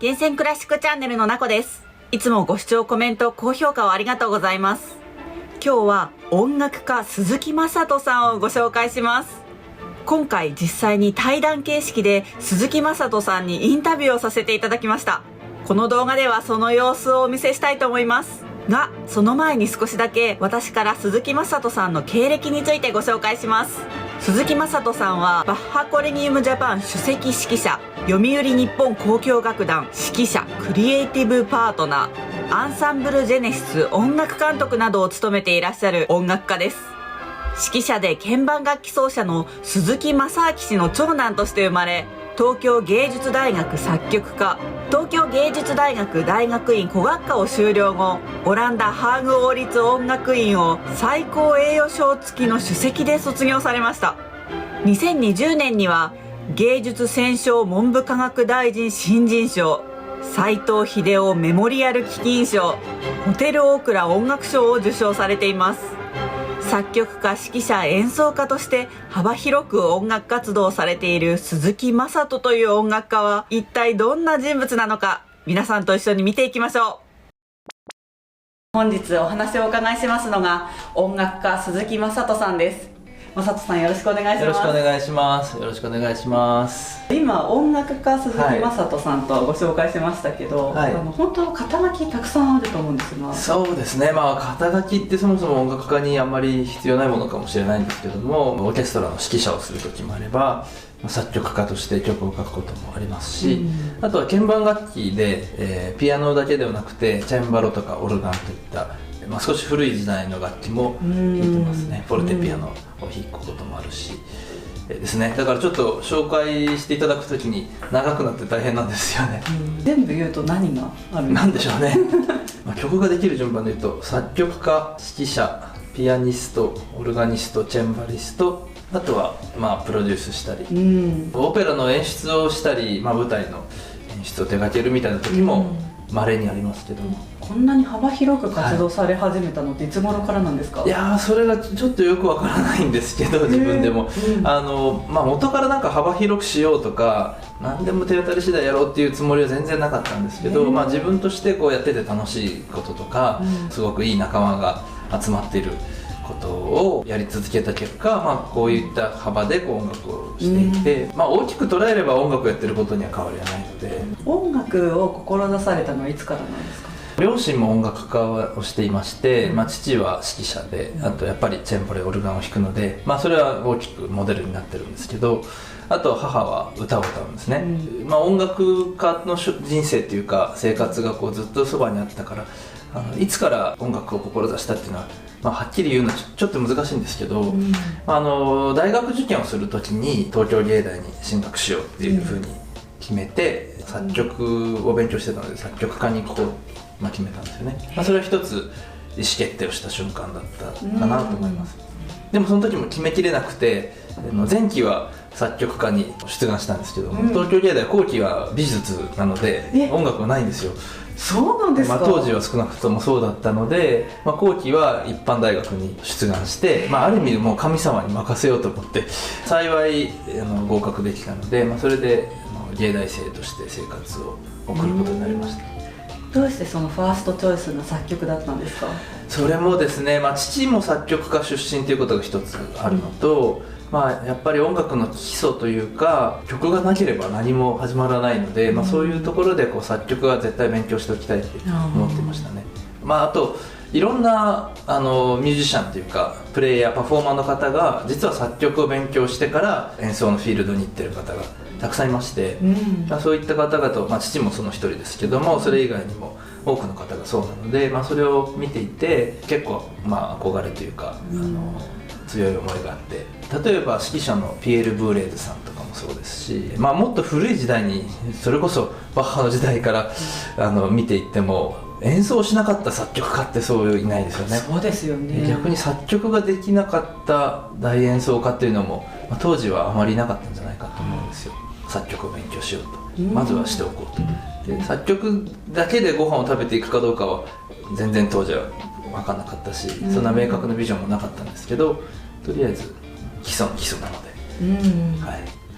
厳選クラシックチャンネルのなこです。いつもご視聴、コメント、高評価をありがとうございます。今日は音楽家鈴木雅人さんをご紹介します。今回実際に対談形式で鈴木雅人さんにインタビューをさせていただきました。この動画ではその様子をお見せしたいと思いますが、その前に少しだけ私から鈴木雅人さんの経歴についてご紹介します。鈴木雅人さんはバッハコレニウムジャパン首席指揮者、読売日本交響楽団指揮者、クリエイティブパートナー、アンサンブルジェネシス音楽監督などを務めていらっしゃる音楽家です。指揮者で鍵盤楽器奏者の鈴木雅明氏の長男として生まれ、東京芸術大学作曲科、東京芸術大学大学院古楽科を修了後、オランダハーグ王立音楽院を最高栄誉賞付きの首席で卒業されました。2020年には芸術選奨文部科学大臣新人賞、斉藤秀夫メモリアル基金賞、ホテルオークラ音楽賞を受賞されています。作曲家、指揮者、演奏家として幅広く音楽活動をされている鈴木雅人という音楽家は一体どんな人物なのか、皆さんと一緒に見ていきましょう。本日お話をお伺いしますのが音楽家鈴木雅人さんです。雅人さん、よろしくお願いします。よろしくお願いします。よろしくお願いします。今音楽家鈴木雅人さんとご紹介しましたけど、本当肩書きたくさんあると思うんですが。そうですね、肩書きってそもそも音楽家にあんまり必要ないものかもしれないんですけども、オーケストラの指揮者をする時もあれば作曲家として曲を書くこともありますし、あとは鍵盤楽器で、ピアノだけではなくてチェンバロとかオルガンといった少し古い時代の楽器も弾いてますね。フォルテピアノを弾くこともあるしですね。だからちょっと紹介していただくときに長くなって大変なんですよね。全部言うと何があるんですか？なんでしょうね曲ができる順番で言うと、作曲家、指揮者、ピアニスト、オルガニスト、チェンバリスト、あとはプロデュースしたり、オペラの演出をしたり、舞台の演出を手掛けるみたいな時も稀にありますけど、こんなに幅広く活動され始めたのっていつ頃からなんですか？いやー、それがちょっとよくわからないんですけど、自分でも、元からなんか幅広くしようとか何でも手当たり次第やろうっていうつもりは全然なかったんですけど、自分としてこうやってて楽しいこととか、すごくいい仲間が集まっていることをやり続けた結果、こういった幅でこう音楽をしていて、大きく捉えれば音楽をやってることには変わりはないので。音楽を志されたのはいつからなんですか？両親も音楽家をしていまして、父は指揮者で、あとやっぱりチェンバロ、オルガンを弾くので、それは大きくモデルになってるんですけど、あと母は歌を歌うんですね。音楽家の人生っていうか生活がこうずっとそばにあったから、いつから音楽を志したっていうのは、はっきり言うのはちょっと難しいんですけど、大学受験をするときに東京芸大に進学しようっていうふうに決めて、作曲を勉強してたので作曲家にこう決めたんですよね。それは一つ意思決定をした瞬間だったかなと思います。でもその時も決めきれなくて、前期は作曲家に出願したんですけども、東京芸大後期は美術なので音楽はないんですよ。そうなんですか？当時は少なくともそうだったので、後期は一般大学に出願して、ある意味でもう神様に任せようと思って幸い合格できたので、それで芸大生として生活を送ることになりました。どうしてそのファーストチョイスの作曲だったんですか？それもですね、父も作曲家出身ということが一つあるのと、やっぱり音楽の基礎というか曲がなければ何も始まらないので、そういうところでこう作曲は絶対勉強しておきたいって思ってましたね。あといろんなミュージシャンというかプレイヤー、パフォーマーの方が実は作曲を勉強してから演奏のフィールドに行ってる方がたくさんいまして、そういった方々、父もその一人ですけども、それ以外にも多くの方がそうなので、それを見ていて結構憧れというか、強い思いがあって、例えば指揮者のピエール・ブーレーズさんとかもそうですし、もっと古い時代にそれこそバッハの時代から見ていっても演奏しなかった作曲家ってそういないですよね。そうですよね。逆に作曲ができなかった大演奏家っていうのも、当時はあまりいなかったんじゃないかと思うんですよ。作曲を勉強しようと、まずはしておこうと。で作曲だけでご飯を食べていくかどうかは全然当時は分かんなかったし、そんな明確なビジョンもなかったんですけど、とりあえず基礎の基礎なので、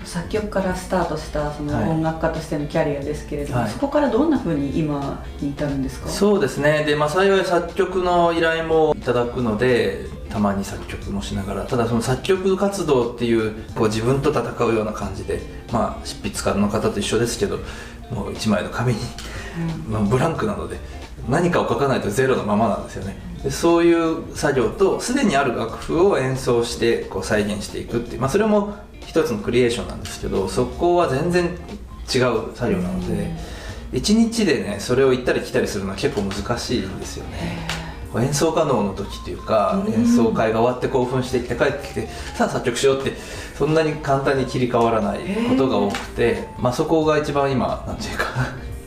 作曲からスタートしたそのはい音楽家としてのキャリアですけれども、はいそこからどんな風に今に至るんですか？そうですね。で、幸い作曲の依頼もいただくので、たまに作曲もしながら、ただその作曲活動っていう自分と戦うような感じで、執筆家の方と一緒ですけど、もう一枚の紙に、ブランクなので何かを書かないとゼロのままなんですよね。でそういう作業と、すでにある楽譜を演奏して再現していくっていう、それも一つのクリエーションなんですけど、そこは全然違う作業なので、一日でねそれを行ったり来たりするのは結構難しいんですよね。演奏可能の時っていうか、演奏会が終わって興奮してきて帰ってきて、さあ作曲しようって、そんなに簡単に切り替わらないことが多くて、そこが一番今なんていうか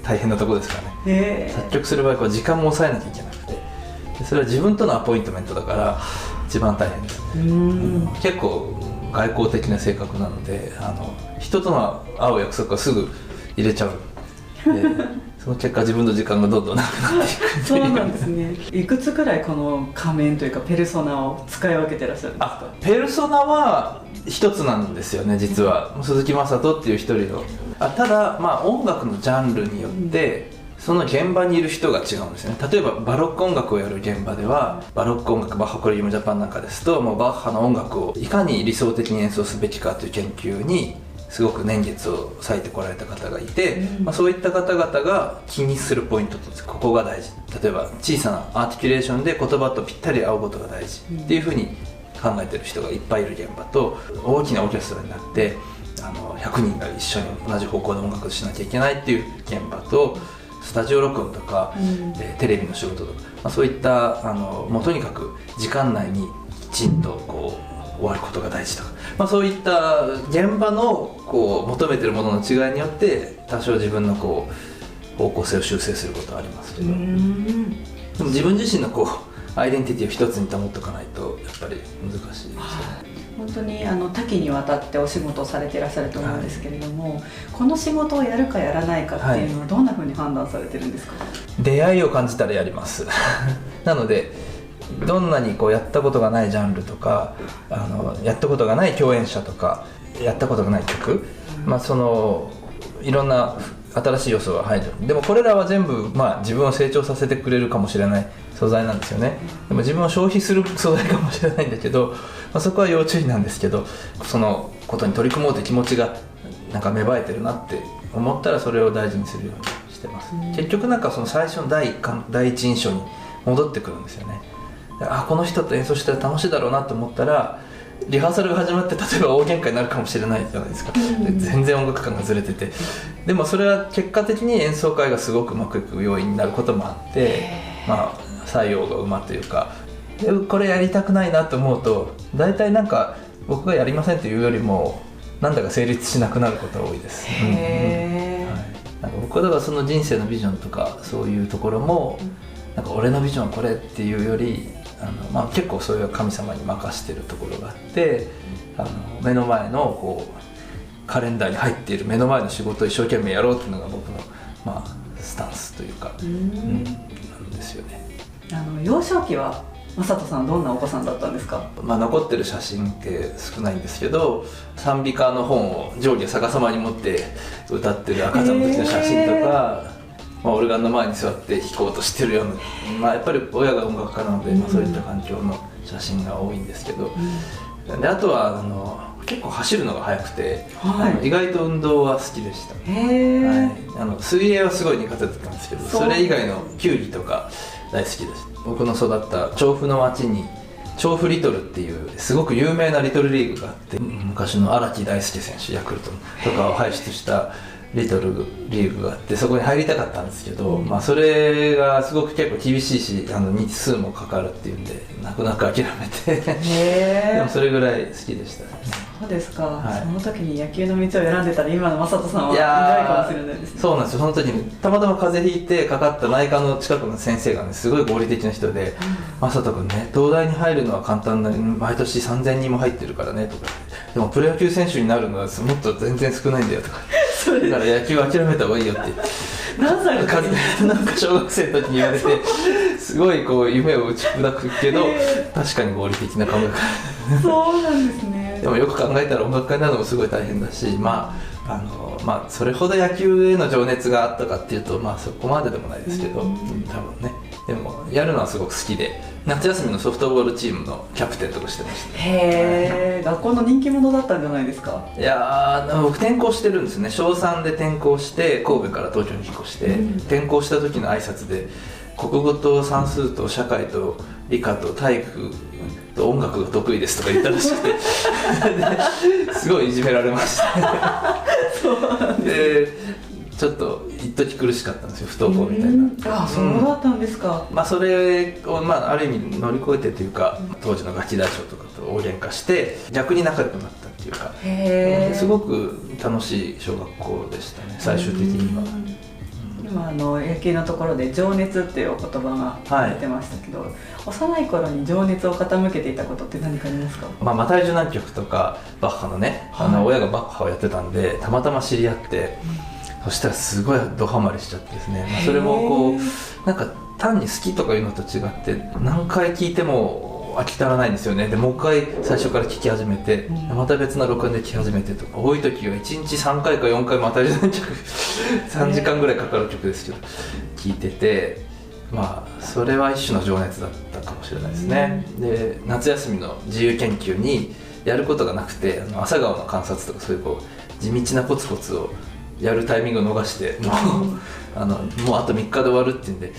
大変なところですからね。作曲する場合時間も抑えなきゃいけなくて、でそれは自分とのアポイントメントだから一番大変ですね。結構外交的な性格なので、人との会う約束はすぐ入れちゃうでその結果自分の時間がどんどんなくなっていくっていう。そうなんですね。いくつくらいこの仮面というかペルソナを使い分けてらっしゃるんですか？ペルソナは一つなんですよね、実は。鈴木雅人っていう一人の。ただ音楽のジャンルによってその現場にいる人が違うんですよね。例えばバロック音楽をやる現場では、バロック音楽、バッハコレギウムジャパンなんかですと、もうバッハの音楽をいかに理想的に演奏すべきかという研究にすごく年月を割いてこられた方がいて、そういった方々が気にするポイントとしてここが大事、例えば小さなアーティキュレーションで言葉とぴったり合うことが大事っていうふうに考えてる人がいっぱいいる現場と、大きなオーケストラになって100人が一緒に同じ方向で音楽をしなきゃいけないっていう現場と、スタジオ録音とか、テレビの仕事とか、そういったもうとにかく時間内にきちんと終わることが大事とか、そういった現場の求めてるものの違いによって多少自分の方向性を修正することはありますけど、でも自分自身のアイデンティティを一つに保っておかないとやっぱり難しいですよね。本当に多岐にわたってお仕事をされていらっしゃると思うんですけれども、この仕事をやるかやらないかっていうのはどんなふうに判断されてるんですか？出会いを感じたらやりますなのでどんなにやったことがないジャンルとか、やったことがない共演者とか、やったことがない曲、いろんな新しい要素が入る。でもこれらは全部、自分を成長させてくれるかもしれない素材なんですよね。でも自分を消費する素材かもしれないんだけど、そこは要注意なんですけど、そのことに取り組もうという気持ちがなんか芽生えてるなって思ったらそれを大事にするようにしてます。結局その最初の第一印象に戻ってくるんですよね。この人と演奏したら楽しいだろうなと思ったら、リハーサルが始まって例えば大喧嘩になるかもしれないじゃないですか。全然音楽感がずれてて、でもそれは結果的に演奏会がすごくうまくいく要因になることもあって、採用が馬というか、これやりたくないなと思うと大体僕がやりませんというよりもなんだか成立しなくなることが多いです。僕はだからその人生のビジョンとかそういうところも俺のビジョンこれっていうより結構それは神様に任してるところがあって、目の前のカレンダーに入っている目の前の仕事を一生懸命やろうっていうのが僕のスタンスというか、なんですよね。幼少期は雅人さんどんなお子さんだったんですか？残ってる写真って少ないんですけど、賛美歌の本を定規を逆さまに持って歌ってる赤ちゃんの時の写真とか、オルガンの前に座って弾こうとしてるような、やっぱり親が音楽家なので、そういった環境の写真が多いんですけど、であとは結構走るのが速くて、意外と運動は好きでした。水泳はすごい苦手だったんですけど、それ以外の球技とか大好きです。僕の育った調布の町に調布リトルっていうすごく有名なリトルリーグがあって、昔の荒木大輔選手、ヤクルトとかを輩出したリトルリーグがあって、そこに入りたかったんですけど、それがすごく結構厳しいし、日数もかかるっていうんで泣く泣く諦めてでもそれぐらい好きでしたね。そうですか、その時に野球の道を選んでたら今の雅人さんはいないかもしれないですね。そうなんですよ。その時にたまたま風邪ひいてかかった内科の近くの先生がすごい合理的な人で、雅人君ね、東大に入るのは簡単な、毎年3000人も入ってるからねとか、でもプロ野球選手になるのはもっと全然少ないんだよとかだから野球諦めた方がいいよって何歳の時になんか小学生の時に言われて、すごい夢を打ち砕くけど確かに合理的な考え方そうなんですね。でもよく考えたら音楽家になるのもすごい大変だし、それほど野球への情熱があったかっていうと、そこまででもないですけど、多分ね。でもやるのはすごく好きで、夏休みのソフトボールチームのキャプテンとかしてました。へー、学校の人気者だったんじゃないですか？いやー、僕転校してるんですよね。小3で転校して神戸から東京に引っ越して、転校した時の挨拶で国語と算数と社会と理科と体育と音楽が得意ですとか言ったらしくてすごいいじめられましたでちょっと一時苦しかったんですよ、不登校みたいな。そうだったんですか。それを、ある意味乗り越えてというか、当時のガキ大将とかと大喧嘩して逆に仲良くなったっていうか、すごく楽しい小学校でしたね、最終的には。今野球のところで情熱っていうお言葉が出てましたけど、幼い頃に情熱を傾けていたことって何かありますか？マタイ受難曲とかバッハのね、親がバッハをやってたんでたまたま知り合って、そしたらすごいドハマりしちゃってですね、それもこうなんか単に好きとかいうのと違って何回聴いても飽き足らないんですよね。でもう一回最初から聴き始めて、また別な録音で聴き始めてとか、多い時は1日3回か4回マタイ受難曲3時間ぐらいかかる曲ですけど聴いてて、それは一種の情熱だったかもしれないですね。で夏休みの自由研究にやることがなくて、朝顔の観察とかそういう地道なコツコツをやるタイミングを逃して、もうあと3日で終わるっていうんで、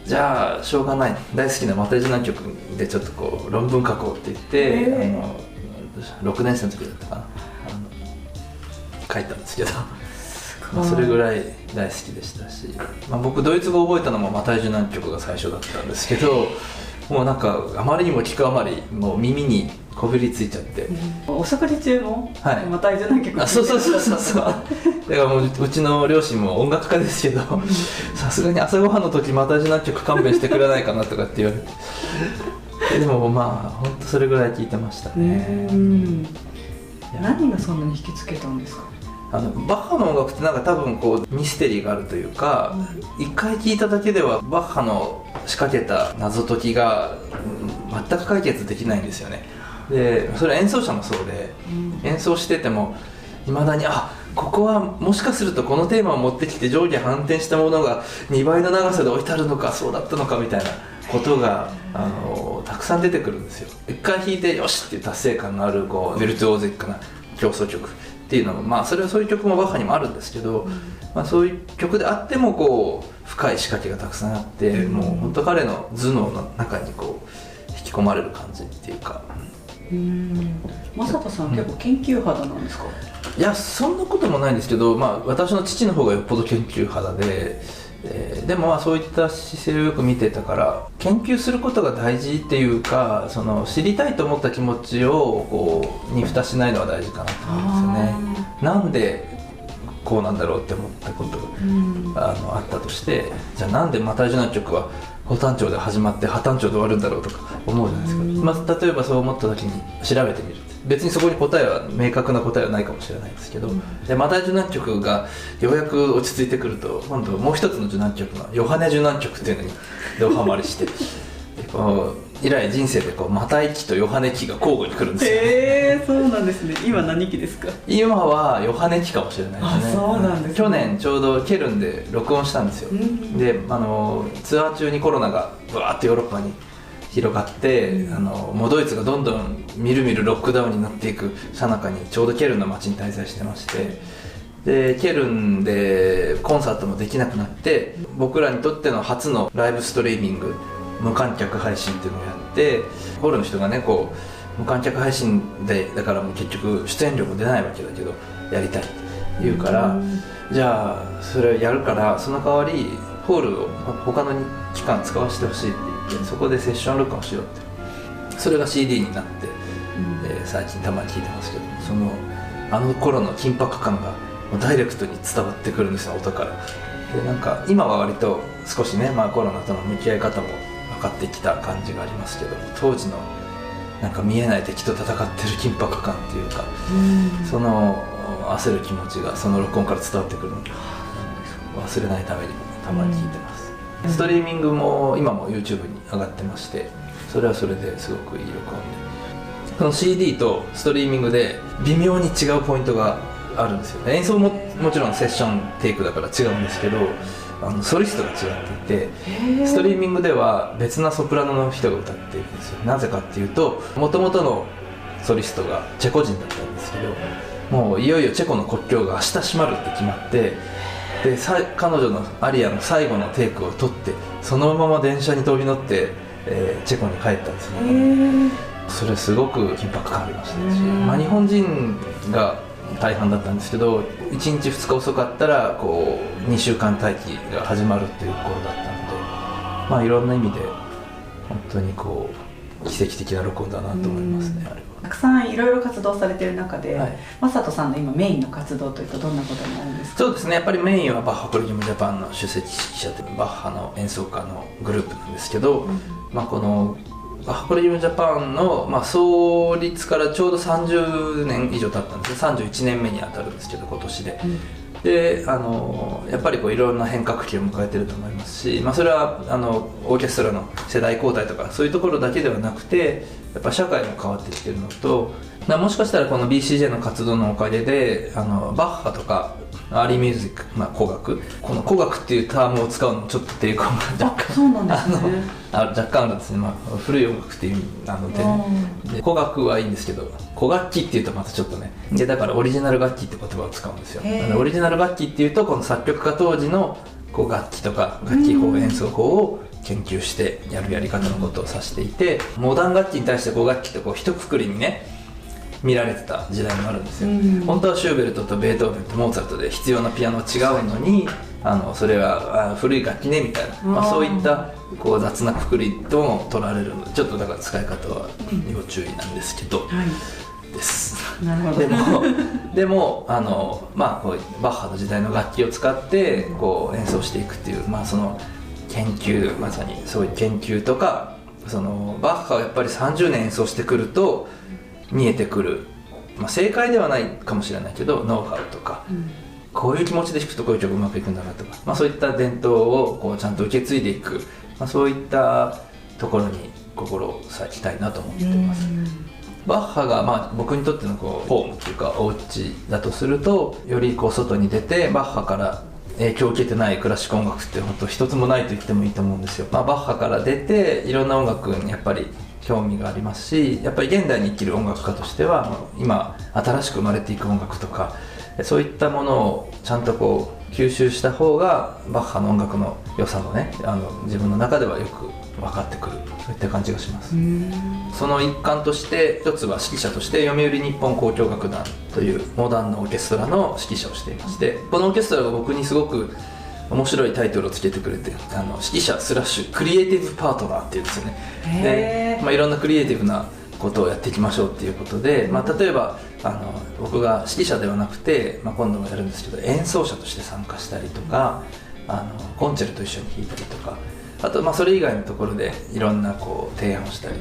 じゃあしょうがない、大好きなマタイ受難曲でちょっと論文書こうって言って、6年生の時だったかな、書いたんですけどそれぐらい大好きでしたし、僕ドイツ語を覚えたのもマタイ受難曲が最初だったんですけど、もうなんかあまりにも聞くあまりもう耳にこびりついちゃって、お食事中もマタイ受難曲そうだからもううちの両親も音楽家ですけど、さすがに朝ごはんの時マタイ受難曲勘弁してくれないかなとかって言われてでも本当それぐらい聞いてましたね。何がそんなに引きつけたんですか？バッハの音楽ってなんか多分ミステリーがあるというか、一回聴いただけではバッハの仕掛けた謎解きが全く解決できないんですよね。でそれは演奏者もそうで、演奏しててもいまだにここはもしかするとこのテーマを持ってきて上下反転したものが2倍の長さで置いてあるのか、そうだったのかみたいなことがたくさん出てくるんですよ。一回弾いてよしっていう達成感のあるヴィルツオーゼックな競争曲っていうのも、そういう曲もバッハにもあるんですけど、そういう曲であっても深い仕掛けがたくさんあって、もう本当彼の頭脳の中に引き込まれる感じっていうか。正人さん、結構研究肌なんですか？いや、そんなこともないんですけど、私の父の方がよっぽど研究肌で、でもそういった姿勢をよく見てたから、研究することが大事っていうか、知りたいと思った気持ちをに蓋しないのは大事かなと思うんですよね。なんでこうなんだろうって思ったことが、あったとして、じゃあなんでマタイ受難曲は補単調で始まって破単調で終わるんだろうとか思うじゃないですか。例えばそう思った時に調べてみる、別にそこに明確な答えはないかもしれないですけど、でマタイ受難曲がようやく落ち着いてくると、今度もう一つの受難曲のヨハネ受難曲っていうのにドハマりして以来人生でマタイ期とヨハネ期が交互に来るんですよ。そうなんですね。今何期ですか？今はヨハネ期かもしれないですね。そうなんですね。去年ちょうどケルンで録音したんですよ。でツアー中にコロナがブワーッとヨーロッパに広がって、もうドイツがどんどんみるみるロックダウンになっていく最中にちょうどケルンの街に滞在してまして、でケルンでコンサートもできなくなって、僕らにとっての初のライブストリーミング無観客配信っていうのをやって、ホールの人がね無観客配信でだからもう結局出演料も出ないわけだけどやりたいって言うから、じゃあそれをやるからその代わりホールを他の期間使わせてほしいって言って、そこでセッション録音しようって、それが CD になって、最近たまに聴いてますけど、あの頃の緊迫感がダイレクトに伝わってくるんですよ、音から。でなんか今は割と少しね、コロナとの向き合い方も分かってきた感じがありますけど、当時のなんか見えない敵と戦ってる緊迫感っていうか、その焦る気持ちがその録音から伝わってくるので、忘れないためにもたまに聴いてます。ストリーミングも今も YouTube に上がってまして、それはそれですごくいい録音でその CD とストリーミングで微妙に違うポイントがあるんですよね。演奏ももちろんセッションテイクだから違うんですけど、ソリストが違っていて、ストリーミングでは別なソプラノの人が歌っているんですよ。なぜかっていうと、もともとのソリストがチェコ人だったんですけど、もういよいよチェコの国境が明日閉まるって決まって、で彼女のアリアの最後のテイクを取って、そのまま電車に飛び乗って、チェコに帰ったんですね。それすごく緊迫感ありましたし、日本人が大半だったんですけど、1日2日遅かったらこう2週間待機が始まるっていう頃だったので、いろんな意味で本当にこう奇跡的な録音だなと思いますね。あれはたくさんいろいろ活動されている中で、はい、正人さんの今メインの活動というとどんなことになるんですか？そうですね、やっぱりメインはバッハ・コレギウム・ジャパンの首席指揮者でバッハの演奏家のグループなんですけど、このバッハ・コレギウム・ジャパンの、創立からちょうど30年以上経ったんですよ。31年目に当たるんですけど、今年で。でやっぱりこういろんな変革期を迎えてると思いますし、それはオーケストラの世代交代とかそういうところだけではなくて、やっぱ社会も変わってきてるのと、もしかしたらこの BCJ の活動のおかげでバッハとかアーリーミュージック、古楽、この古楽っていうタームを使うのもちょっと抵抗が若干そうなんですね若干あるんですね。古い音楽っていう意味なので、ね、で古楽はいいんですけど、古楽器っていうとまたちょっとね、でだからオリジナル楽器って言葉を使うんですよ。オリジナル楽器っていうと、この作曲家当時のこう楽器とか楽器法、演奏法を研究してやるやり方のことを指していて、モダン楽器に対して古楽器ってこう一括りにね見られてた時代もあるんですよ。本当はシューベルトとベートーベンとモーツァルトで必要なピアノは違うのに、それは古い楽器ねみたいな、そういったこう雑なくくりとも取られるので、ちょっとだから使い方は要注意なんですけど、です。なるほど。でもこうバッハの時代の楽器を使ってこう演奏していくっていう、その研究、まさにそういう研究とか、そのバッハはやっぱり30年演奏してくると見えてくる、正解ではないかもしれないけどノウハウとか、こういう気持ちで弾くとこういう曲うまくいくんだなとか、そういった伝統をこうちゃんと受け継いでいく、そういったところに心を割きたいなと思っています。バッハが僕にとってのこうホームっていうかお家だとすると、よりこう外に出てバッハから影響を受けてないクラシック音楽って本当一つもないと言ってもいいと思うんですよ。バッハから出ていろんな音楽にやっぱり興味がありますし、やっぱり現代に生きる音楽家としては今新しく生まれていく音楽とか、そういったものをちゃんとこう吸収した方がバッハの音楽の良さのね、自分の中ではよく分かってくる、そういった感じがします。その一環として一つは指揮者として読売日本交響楽団というモダンのオーケストラの指揮者をしていまして、このオーケストラが僕にすごく面白いタイトルをつけてくれて、指揮者/クリエイティブパートナーっていうんですよね。で、いろんなクリエイティブなことをやっていきましょうっていうことで、例えば僕が指揮者ではなくて、今度もやるんですけど演奏者として参加したりとか、コンチェルト一緒に弾いたりとか、あとそれ以外のところでいろんなこう提案をしたり、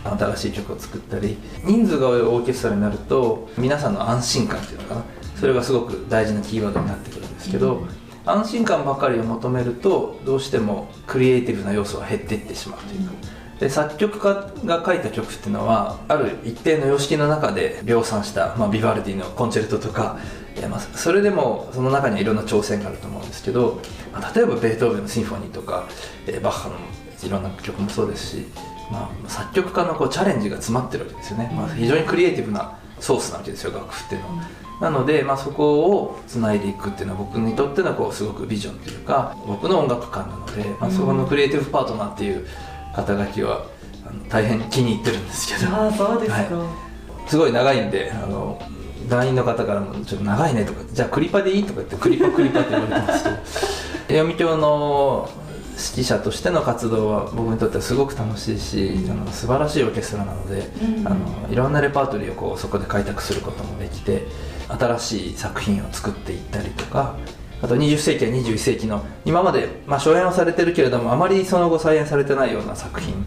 新しい曲を作ったり、人数が多いオーケストラになると皆さんの安心感っていうのかな、それがすごく大事なキーワードになってくるんですけど、安心感ばかりを求めるとどうしてもクリエイティブな要素が減っていってしまうというか、で作曲家が書いた曲っていうのはある一定の様式の中で量産した、ビバルディのコンチェルトとか、それでもその中にはいろんな挑戦があると思うんですけど、例えばベートーベンのシンフォニーとか、バッハのいろんな曲もそうですし、作曲家のこうチャレンジが詰まってるわけですよね。非常にクリエイティブなソースなわけですよ、楽譜っていうのは。なので、そこをつないでいくっていうのは僕にとってのこうすごくビジョンというか、僕の音楽観なので、そこのクリエイティブパートナーっていう肩書きは大変気に入ってるんですけど。そうですか。すごい長いんで、団員の方からもちょっと長いねとか、じゃあクリパでいいとか言ってクリパって言われてますけど、読響の指揮者としての活動は僕にとってはすごく楽しいし、素晴らしいオーケストラなので、いろんなレパートリーをこうそこで開拓することもできて、新しい作品を作っていったりとか、あと20世紀や21世紀の今まで、初演はされてるけれどもあまりその後再演されてないような作品っ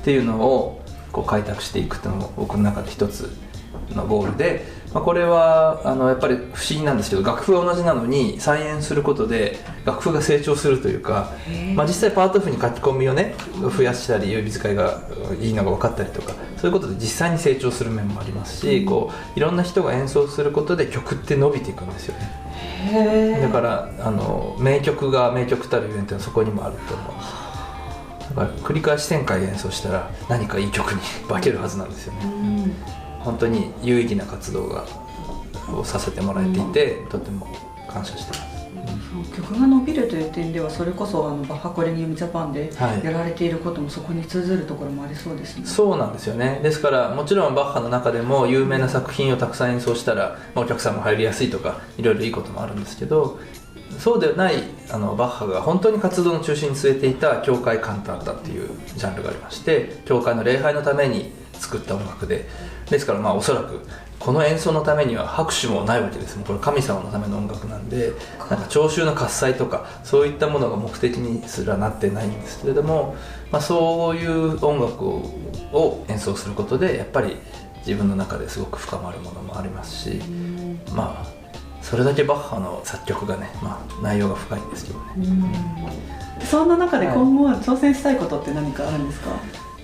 ていうのをこう開拓していくっていうのも僕の中で一つのゴールで、これはやっぱり不思議なんですけど、楽譜は同じなのに再演することで楽譜が成長するというか、実際パート譜に書き込みをね増やしたり指使いがいいのが分かったりとか、そういうことで実際に成長する面もありますし、こういろんな人が演奏することで曲って伸びていくんですよね。だから名曲が名曲たるゆえんっていうのはそこにもあると思うんです。だから繰り返し1000回演奏したら何かいい曲に化けるはずなんですよね。本当に有意義な活動をさせてもらえていて、とても感謝しています。曲が伸びるという点ではそれこそバッハコレニウムジャパンでやられていることもそこに通ずるところもありそうですね。そうなんですよね。ですからもちろんバッハの中でも有名な作品をたくさん演奏したら、お客さんも入りやすいとかいろいろいいこともあるんですけど、そうではないバッハが本当に活動の中心に据えていた教会カンタータっていうジャンルがありまして、教会の礼拝のために作った音楽ですからおそらくこの演奏のためには拍手もないわけです。もうこれ神様のための音楽なんで、なんか聴衆の喝采とかそういったものが目的にすらなってないんですけれども、そういう音楽を演奏することでやっぱり自分の中ですごく深まるものもありますし、それだけバッハの作曲がね、内容が深いんですけどね。そんな中で今後挑戦したいことって何かあるんですか？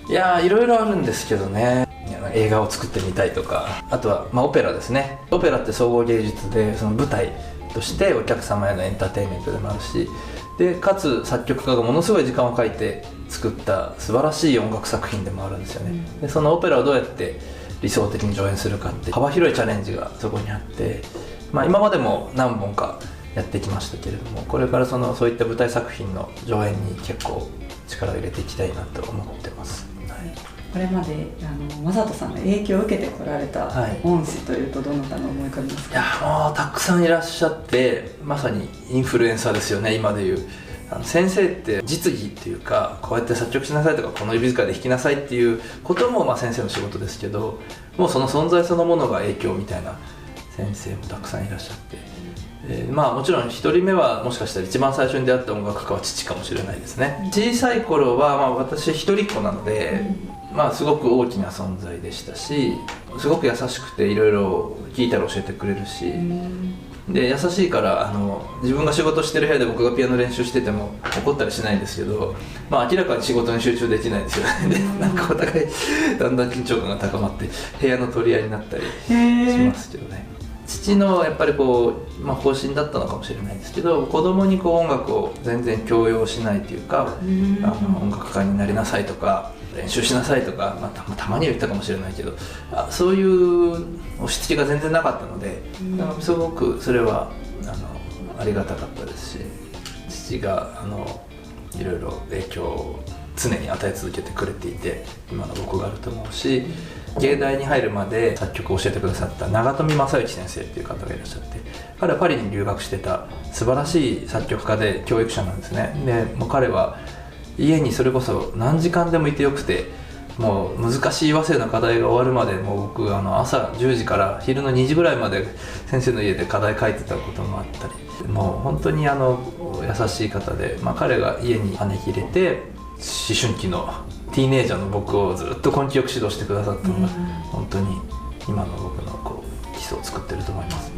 いやいろいろあるんですけどね。映画を作ってみたいとか、あとはオペラですね。オペラって総合芸術で、その舞台としてお客様へのエンターテインメントでもあるし、でかつ作曲家がものすごい時間をかけて作った素晴らしい音楽作品でもあるんですよね。でそのオペラをどうやって理想的に上演するかって幅広いチャレンジがそこにあって、今までも何本かやってきましたけれども、これからそういった舞台作品の上演に結構力を入れていきたいなと思ってます。これまで正人さんが影響を受けてこられた恩師というとどなたの思い浮かびますか？もうたくさんいらっしゃって、まさにインフルエンサーですよね。今でいう先生って実技っていうか、こうやって作曲しなさいとかこの指使いで弾きなさいっていうことも先生の仕事ですけど、もうその存在そのものが影響みたいな先生もたくさんいらっしゃって、もちろん1人目はもしかしたら一番最初に出会った音楽家は父かもしれないですね。小さい頃は私一人っ子なので、すごく大きな存在でしたし、すごく優しくていろいろ聞いたら教えてくれるし、で優しいから自分が仕事してる部屋で僕がピアノ練習してても怒ったりしないんですけど、明らかに仕事に集中できないですよね。でなんかお互いだんだん緊張感が高まって部屋の取り合いになったりしますけどね。父のやっぱり方針だったのかもしれないですけど、子供に音楽を全然強要しないというか、音楽家になりなさいとか練習しなさいとか、たまには言ったかもしれないけど、そういう押し付けが全然なかったので、すごくそれはありがたかったですし、父がいろいろ影響を常に与え続けてくれていて、今の僕があると思うし、芸大に入るまで作曲を教えてくださった長富正幸先生っていう方がいらっしゃって、彼はパリに留学してた素晴らしい作曲家で教育者なんですね。でもう彼は家にそれこそ何時間でもいてよくて、もう難しい和声の課題が終わるまでもう僕朝10時から昼の2時ぐらいまで先生の家で課題書いてたこともあったり、もう本当に優しい方で、彼が家に招き入れて思春期のティーネイジャーの僕をずっと根気よく指導してくださったのが、本当に今の僕の基礎を作ってると思います。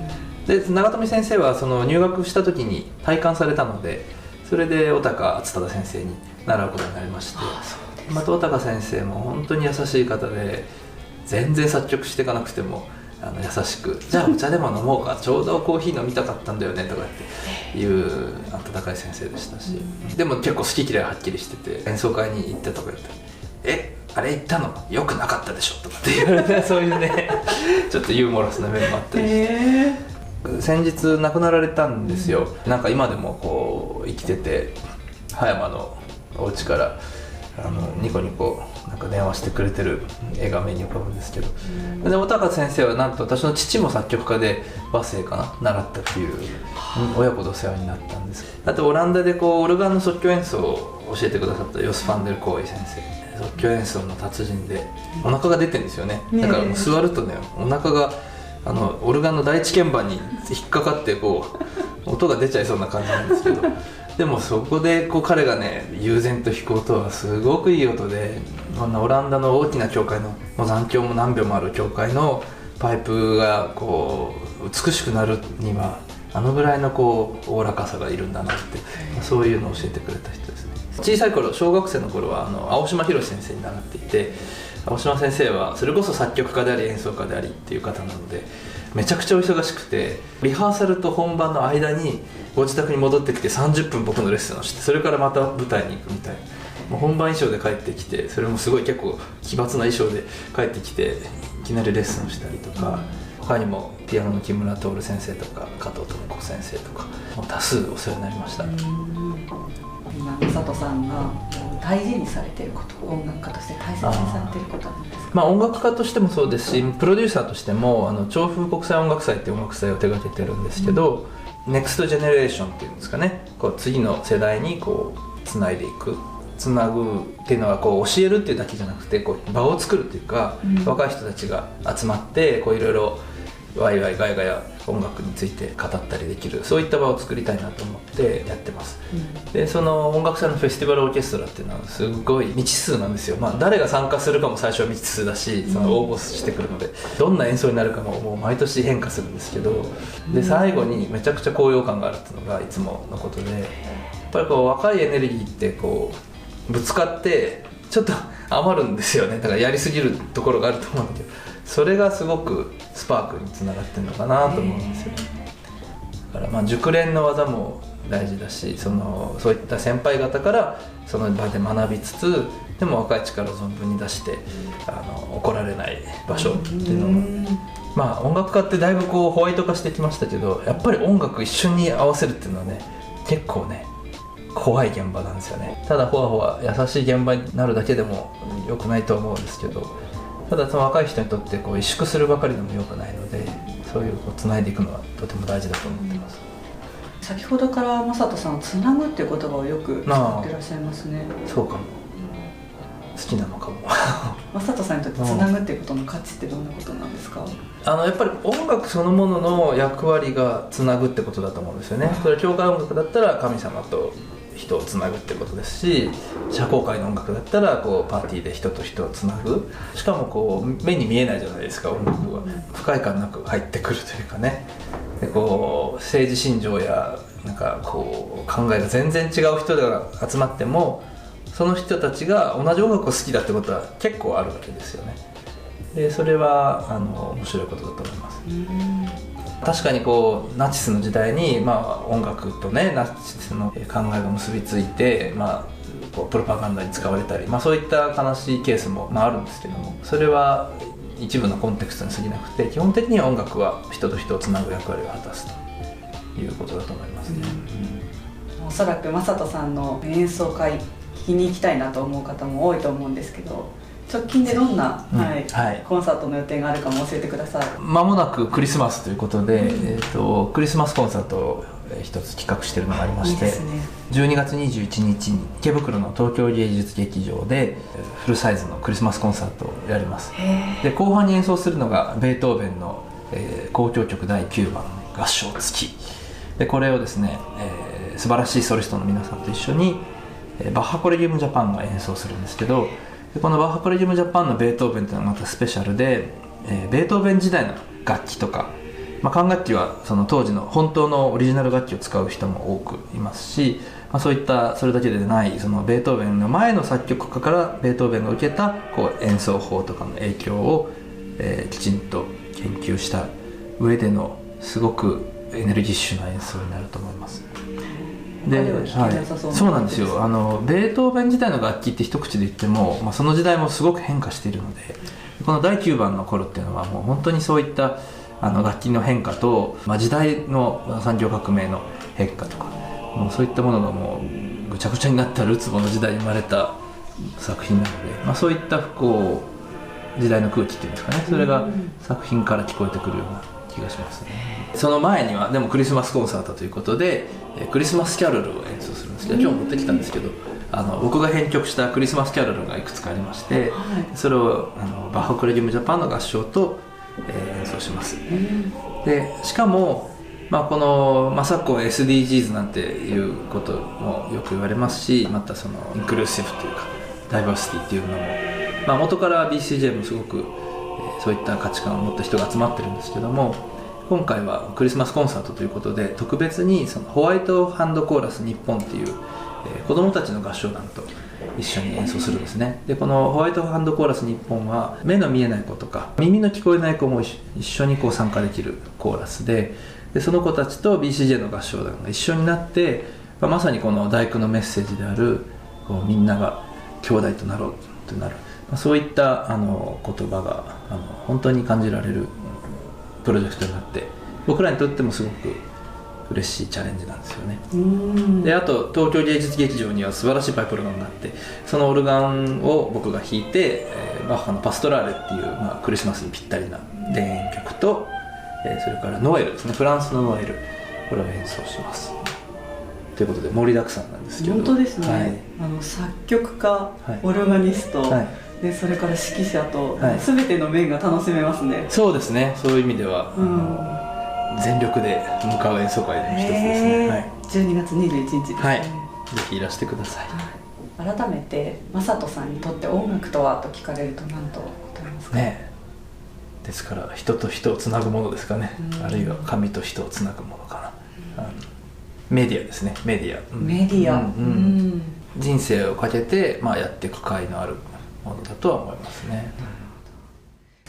で長富先生は入学した時に退官されたので、それで小高敦忠先生に習うことになりまして、また小高先生も本当に優しい方で、全然作曲していかなくても優しく、じゃあお茶でも飲もうか、ちょうどコーヒー飲みたかったんだよねとかっていう温かい先生でしたし、でも結構好き嫌いはっきりしてて、演奏会に行ってとか言ってあれ言ったのよくなかったでしょとかって言われて、そういうねちょっっとユーモラスな面もあったりして、先日亡くなられたんですよ。なんか今でもこう生きてて、葉山のお家からニコニコなんか電話してくれてる絵が目に浮かぶんですけど、で小高先生はなんと私の父も作曲家で和声かな習ったっていう親子でお世話になったんです。あとオランダでこうオルガンの即興演奏を教えてくださったヨス・ファンデル・コーイ先生、即興演奏の達人で、お腹が出てるんですよね。だからもう座るとね、お腹がオルガンの第一鍵盤に引っかかってこう音が出ちゃいそうな感じなんですけどでもそこでこう彼がね悠然と弾く音はすごくいい音で、オランダの大きな教会のもう残響も何秒もある教会のパイプがこう美しくなるにはあのぐらいのこうおおらかさがいるんだなって、そういうのを教えてくれた人ですね。小さい頃、小学生の頃は青島博先生に習っていて、青島先生はそれこそ作曲家であり演奏家でありっていう方なので、めちゃくちゃお忙しくて、リハーサルと本番の間にご自宅に戻ってきて30分僕のレッスンをして、それからまた舞台に行くみたいな、もう本番衣装で帰ってきて、それもすごい結構奇抜な衣装で帰ってきていきなりレッスンをしたりとか、他にもピアノの木村徹先生とか加藤智子先生とかもう多数お世話になりました。今正人さんが大事にされていること、音楽家として大切にされていることは何ですか？音楽家としてもそうですし、プロデューサーとしても調布国際音楽祭っていう音楽祭を手掛けてるんですけど、ネクストジェネレーションっていうんですかね、こう次の世代にこうつないでいく、つなぐっていうのはこう教えるっていうだけじゃなくて、こう場を作るっていうか、若い人たちが集まってこういろいろワイワイガヤガヤ音楽について語ったりできる、そういった場を作りたいなと思ってやってます、でその音楽祭のフェスティバルオーケストラっていうのはすごい未知数なんですよ。誰が参加するかも最初は未知数だし、その応募してくるのでどんな演奏になるかももう毎年変化するんですけど、で最後にめちゃくちゃ高揚感があるっていうのがいつものことで、やっぱりこう若いエネルギーってこうぶつかってちょっと余るんですよね。だからやりすぎるところがあると思うんだけど、それがすごくスパークにつながってるのかなと思うんですよ。だから熟練の技も大事だし、そういった先輩方からその場で学びつつ、でも若い力を存分に出して怒られない場所っていうのも、音楽家ってだいぶこうホワイト化してきましたけど、やっぱり音楽一緒に合わせるっていうのはね、結構ね怖い現場なんですよね。ただほわほわ優しい現場になるだけでも良くないと思うんですけど、ただその若い人にとってこう萎縮するばかりでも良くないので、そういうつないでいくのはとても大事だと思ってます。先ほどから正人さんはつなぐっていう言葉をよく使ってらっしゃいますね。そうかも、好きなのかも正人さんにとってつなぐっていうことの価値ってどんなことなんですか？やっぱり音楽そのものの役割がつなぐってことだと思うんですよね。それ教会音楽だったら神様と人をつなぐってことですし、社交界の音楽だったらこうパーティーで人と人をつなぐ、しかもこう目に見えないじゃないですか、音楽は不快感なく入ってくるというかね。でこう政治信条やなんかこう考えが全然違う人が集まっても、その人たちが同じ音楽を好きだってことは結構あるわけですよね。でそれは面白いことだと思います。確かにこうナチスの時代に、音楽とねナチスの考えが結びついて、こうプロパガンダに使われたり、そういった悲しいケースも、あるんですけども、それは一部のコンテクストに過ぎなくて、基本的には音楽は人と人をつなぐ役割を果たすということだと思いますね。おそらく正人さんの演奏会聞きに行きたいなと思う方も多いと思うんですけど、直近でどんな、コンサートの予定があるかも教えてください。間もなくクリスマスということで、クリスマスコンサートを一つ企画しているのがありまして、12月21日に池袋の東京芸術劇場でフルサイズのクリスマスコンサートをやります。で後半に演奏するのがベートーベンの、交響曲第9番合唱付きで、これをですね、素晴らしいソリストの皆さんと一緒にバッハコレギウムジャパンが演奏するんですけど、このバッハコレギウムジャパンのベートーベンというのはまたスペシャルで、ベートーベン時代の楽器とか、管楽器はその当時の本当のオリジナル楽器を使う人も多くいますし、そういったそれだけでないそのベートーベンの前の作曲家からベートーベンが受けたこう演奏法とかの影響を、きちんと研究した上でのすごくエネルギッシュな演奏になると思います。で、そうなんですよ。ベートーベン時代の楽器って一口で言っても、その時代もすごく変化しているので、この第9番の頃っていうのはもう本当にそういった楽器の変化と、時代の産業革命の変化とか、もうそういったものがもうぐちゃぐちゃになったるつぼの時代に生まれた作品なので、そういったこう時代の空気っていうんですかね、それが作品から聞こえてくるような気がしますね。その前にはでもクリスマスコンサートということでクリスマスキャロルを演奏するんですけど、今日持ってきたんですけど、僕が編曲したクリスマスキャロルがいくつかありまして、それをバッハコレギウムジャパンの合唱と、演奏します。でしかも、この昨今 SDGs なんていうこともよく言われますし、またそのインクルーシブというかダイバーシティっていうのも、元から BCJ もすごく、そういった価値観を持った人が集まってるんですけども、今回はクリスマスコンサートということで特別にそのホワイトハンドコーラス日本っていう、子どもたちの合唱団と一緒に演奏するんですね。でこのホワイトハンドコーラス日本は目の見えない子とか耳の聞こえない子も一緒に参加できるコーラスで、その子たちと BCJ の合唱団が一緒になって、まさにこの第九のメッセージであるみんなが兄弟となろうとなる、そういった言葉が本当に感じられるプロジェクトになって、僕らにとってもすごく嬉しいチャレンジなんですよね。であと東京芸術劇場には素晴らしいパイプオルガンがあって、そのオルガンを僕が弾いて、バッハのパストラーレっていう、クリスマスにぴったりな田園曲と、それからノエルですね、フランスのノエル、これを演奏しますということで盛りだくさんなんですけど。本当ですね、はい、作曲家、はい、オルガニスト、はい、でそれから指揮者と、はい、全ての面が楽しめますね。そうですね、そういう意味では、全力で向かう演奏会の一つですね。はい、12月21日ですね。はい、ぜひいらしてください。改めて正人さんにとって音楽とはと聞かれると何と答えますか？ね、ですから人と人をつなぐものですかね、あるいは神と人をつなぐものかな、メディアですね、メディア、メディア、人生をかけて、やっていく甲斐のあるものだとは思いますね。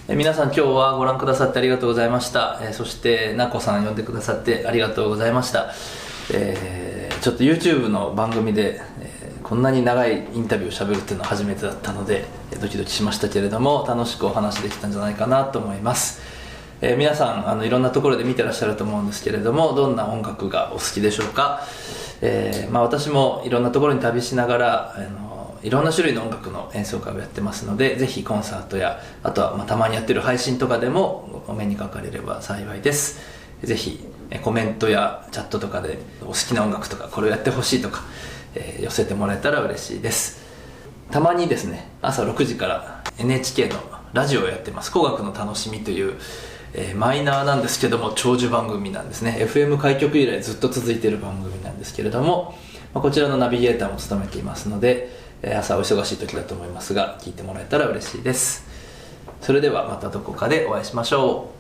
皆さん今日はご覧くださってありがとうございました。そしてなこさん呼んでくださってありがとうございました。ちょっと YouTube の番組で、こんなに長いインタビューをしゃべるっていうのは初めてだったのでドキドキしましたけれども、楽しくお話できたんじゃないかなと思います。皆さんいろんなところで見てらっしゃると思うんですけれども、どんな音楽がお好きでしょうか。私もいろんなところに旅しながらいろんな種類の音楽の演奏会をやってますので、ぜひコンサートやあとはたまにやってる配信とかでもお目にかかれれば幸いです。ぜひコメントやチャットとかでお好きな音楽とかこれをやってほしいとか、寄せてもらえたら嬉しいです。たまにですね、朝6時から NHK のラジオをやってます。工学の楽しみという、マイナーなんですけども長寿番組なんですね。 FM 開局以来ずっと続いている番組なんですけれども、こちらのナビゲーターも務めていますので、朝お忙しい時だと思いますが聞いてもらえたら嬉しいです。それではまたどこかでお会いしましょう。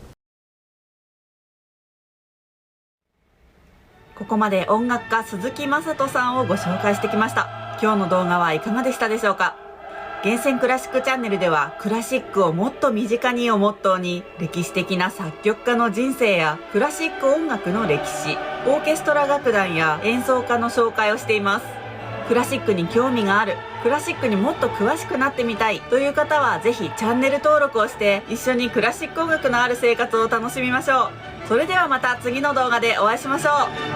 ここまで音楽家鈴木雅人さんをご紹介してきました。今日の動画はいかがでしたでしょうか。厳選クラシックチャンネルではクラシックをもっと身近にをモットーに、歴史的な作曲家の人生やクラシック音楽の歴史、オーケストラ楽団や演奏家の紹介をしています。クラシックに興味がある、クラシックにもっと詳しくなってみたいという方はぜひチャンネル登録をして一緒にクラシック音楽のある生活を楽しみましょう。それではまた次の動画でお会いしましょう。